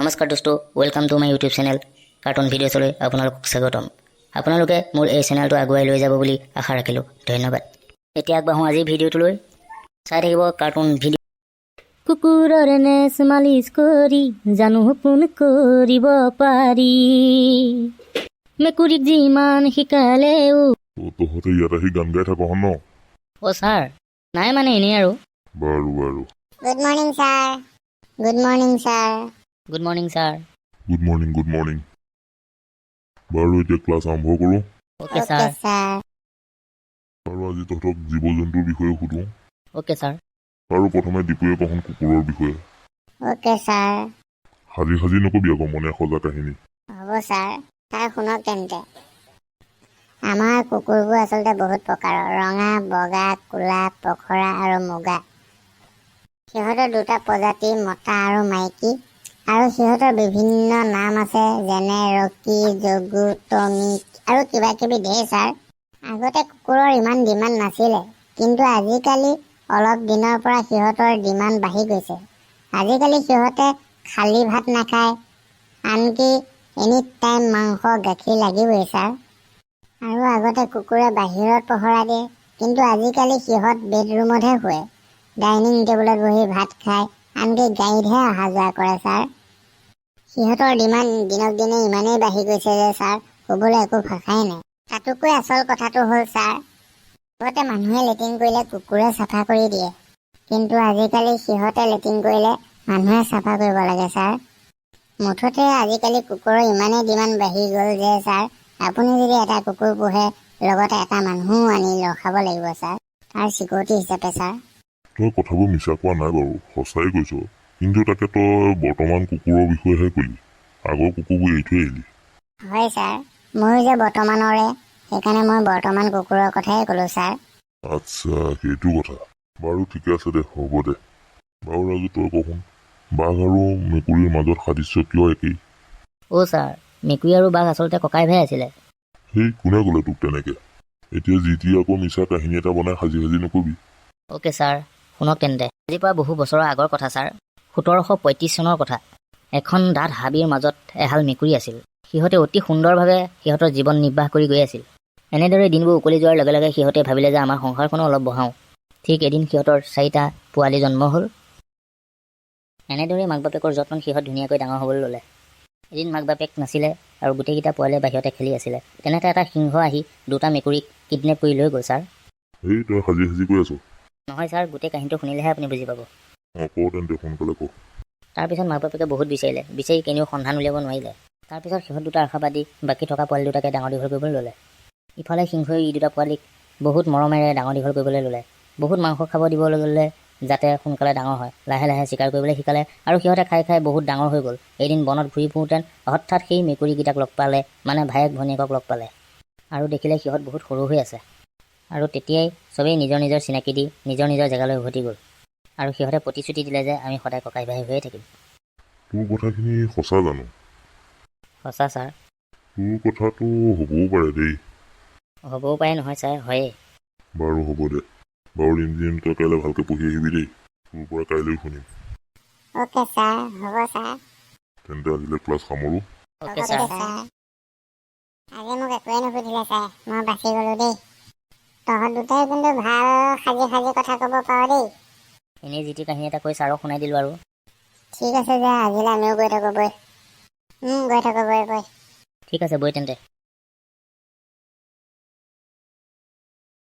নমস্কাৰ দোস্ত, welcome to my YouTube channel cartoon ভিডিঅ'ছলৈ আপোনালোকক স্বাগতম। আপোনালোকে মোৰ এই চেনেলটো আগুৱাই লৈ যাব বুলি আশা ৰাখিলোঁ। ধন্যবাদ। এতিয়া আগবাঢ়োঁ আজিৰ ভিডিঅ'টোলৈ। চাই থাকিব কাৰ্টুন ভিডিঅ'। কুকুৰৰ নেচ মালিচ কৰি জানো পোন কৰিব পাৰি, মেকুৰীক যিমান শিকালেও। তহঁতে ইয়াত আহি গান গাই থাক ন? অ' ছাৰ, নাই মানে এনেই আৰু। বাৰু বাৰু। Good morning sir. Good morning sir. Good morning sir. Good morning good morning. বাৰু এতিয়া ক্লাছ আৰম্ভ কৰোঁ। Okay sir. ছাৰ। আৰু আজি তহঁতক জীৱ জন্তুৰ বিষয়ে সুধোঁ। Okay sir. আৰু প্ৰথমে দীপুৱে কহন কুকুৰৰ বিষয়ে। Okay sir. সাজি সাজি নকবি আকৌ, মনে সজা কাহিনী। হ'ব ছাৰ। ছাৰ শুনক তেন্তে। আমাৰ কুকুৰবোৰ আচলতে বহুত প্ৰকাৰৰ, ৰঙা, বগা, ক'লা, পখৰা আৰু মুগা। সিহঁতৰ দুটা প্ৰজাতি, মতা আৰু মাইকী, আৰু সিহঁতৰ বিভিন্ন নাম আছে, যেনে ৰকী, জগু, টমি আৰু কিবা কিবি ধেৰ ছাৰ। আগতে কুকুৰৰ ইমান ডিমাণ্ড নাছিলে, কিন্তু আজিকালি অলপ দিনৰ পৰা সিহঁতৰ ডিমাণ্ড বাঢ়ি গৈছে। আজিকালি সিহঁতে খালী ভাত নাখায়, আনকি এনি টাইম মাংস গাখীৰ লাগিবই ছাৰ। আৰু আগতে কুকুৰে বাহিৰত পহৰা দিয়ে, কিন্তু আজিকালি সিহঁত বেডৰুমতহে শুৱে, ডাইনিং টেবুলত বহি ভাত খায়, আনকি গাড়ীতহে অহা যোৱা কৰে ছাৰ। সিহঁতৰ ডিমাণ্ড দিনক দিনে ইমানেই বাঢ়ি গৈছে যে ছাৰ, ক'বলৈ একো ভাষাই নাই। তাতোকৈ আচল কথাটো হ'ল ছাৰ, আগতে মানুহে লেট্ৰিন কৰিলে কুকুৰে চাফা কৰি দিয়ে, কিন্তু আজিকালি সিহঁতে লেট্ৰিন কৰিলে মানুহে চাফা কৰিব লাগে ছাৰ। মুঠতে আজিকালি কুকুৰৰ ইমানেই ডিমাণ্ড বাঢ়ি গ'ল যে ছাৰ, আপুনি যদি এটা কুকুৰ পোহে, লগতে এটা মানুহো আনি ৰখাব লাগিব ছাৰ, তাৰ চিকিউৰিটি হিচাপে ছাৰ। তই কথাবোৰ মিছা কোৱা নাই বাৰু, সঁচাই কৈছ। কিন্তু তাকে তই বৰ্তমান কুকুৰৰ বিষয়েহে কলি, আগৰ কুকুৰবোৰ এৰি থৈ আহিলি। হয় ছাৰ, ময়ো যে বৰ্তমানৰে, সেইকাৰণে মই বৰ্তমান কুকুৰৰ কথাই ক'লোঁ ছাৰ। আচ্ছা, সেইটো কথা। বাৰু ঠিকে আছে দে, হ'ব দে। বাৰু ৰাজু তই কচোন, বাঘ আৰু মেকুৰীৰ মাজত সাদৃশ্য কিয় একেই? অ' ছাৰ, মেকুৰী আৰু বাঘ আচলতে ককাই ভাই আছিলে। সেই কোনে ক'লে তোক তেনেকে? এতিয়া যি টি আকৌ মিছা কাহিনী এটা বনাই সাজি সাজি নকবি। অ'কে ছাৰ, শুনক তেন্তে। আজিৰ পৰা বহু বছৰৰ আগৰ কথা ছাৰ, 1735 চনৰ কথা। এখন ডাঠ হাবিৰ মাজত এহাল মেকুৰী আছিল। সিহঁতে অতি সুন্দৰভাৱে সিহঁতৰ জীৱন নিৰ্বাহ কৰি গৈ আছিল। এনেদৰে দিনবোৰ উকলি যোৱাৰ লগে লগে সিহঁতে ভাবিলে যে আমাৰ সংসাৰখনো অলপ বঢ়াওঁ। ঠিক এদিন সিহঁতৰ 4টা পোৱালি জন্ম হ'ল। এনেদৰে মাক বাপেকৰ যত্নত সিহঁত ধুনীয়াকৈ ডাঙৰ হ'বলৈ ল'লে। এদিন মাক বাপেক নাছিলে আৰু গোটেইকেইটা পোৱালীয়ে বাহিৰতে খেলি আছিলে। তেনেতে এটা সিংহ আহি 2টা মেকুৰীক কিডনেপ কৰি লৈ গ'ল ছাৰ। এই তই সাজি সাজি কৈ আছ? নহয় ছাৰ, গোটেই কাহিনীটো শুনিলেহে আপুনি বুজি পাব। ক তেন্তে, সোনকালে ক। তাৰপিছত মাক বাপেকে বহুত বিচাৰি কেনিও সন্ধান উলিয়াব নোৱাৰিলে। তাৰপিছত সিহঁত 2টা আশাবাদী বাকী থকা পোৱালি 2টাকে ডাঙৰ দীঘল কৰিবলৈ ল'লে। ইফালে সিংহই ই 2টা পোৱালীক বহুত মৰমেৰে ডাঙৰ দীঘল কৰিবলৈ ল'লে। বহুত মাংস খাব দিবলৈ ল'লে, যাতে সোনকালে ডাঙৰ হয়। লাহে লাহে চিকাৰ কৰিবলৈ শিকালে, আৰু সিহঁতে খাই খাই বহুত ডাঙৰ হৈ গ'ল। এদিন বনত ঘূৰি ফুৰোঁতে হঠাৎ সেই মেকুৰীকেইটাক লগ পালে, মানে ভায়েক ভনীয়েকক লগ পালে, আৰু দেখিলে সিহঁত বহুত সৰু হৈ আছে। আৰু তেতিয়াই চবেই নিজৰ নিজৰ চিনাকি দি নিজৰ নিজৰ জেগালৈ উভতি গ'ল, আৰু সিহঁতে প্ৰতিশ্ৰুতি দিলে যে আমি সদায় ককাই ভাই হৈয়ে থাকিম। তোৰ কথাখিনি সঁচা জানো? সঁচা ছাৰ। তোৰ কথাটো হ'বও পাৰে দেই। হ'বও পাৰে নহয় ছাৰ, হয়েই। বাৰু হ'ব দে। বাৰু ইঞ্জিন তই কাইলৈ ভালকৈ পঢ়ি আহিবি দেই, তোৰ পৰা কাইলৈ শুনিম। অ'কে ছাৰ, হ'ব ছাৰ। তেন্তে আজিলৈ ক্লাছ সামৰোঁ। Okay sir. আজি মোক একোৱে নুসুধিলে ছাৰ, মই বাচি গ'লোঁ দেই। তহঁত দুটাই কিন্তু ভাল সাজি সাজি কথা ক'ব পাৰ দেই। এনেই যি টি কাহিনী এটা কৈ ছাৰক শুনাই দিলোঁ আৰু। ঠিক আছে যে আজিলৈ আমিও গৈ থাকোঁ বৈ। গৈ থাকোঁ বৈ। ঠিক আছে বৈ তেন্তে।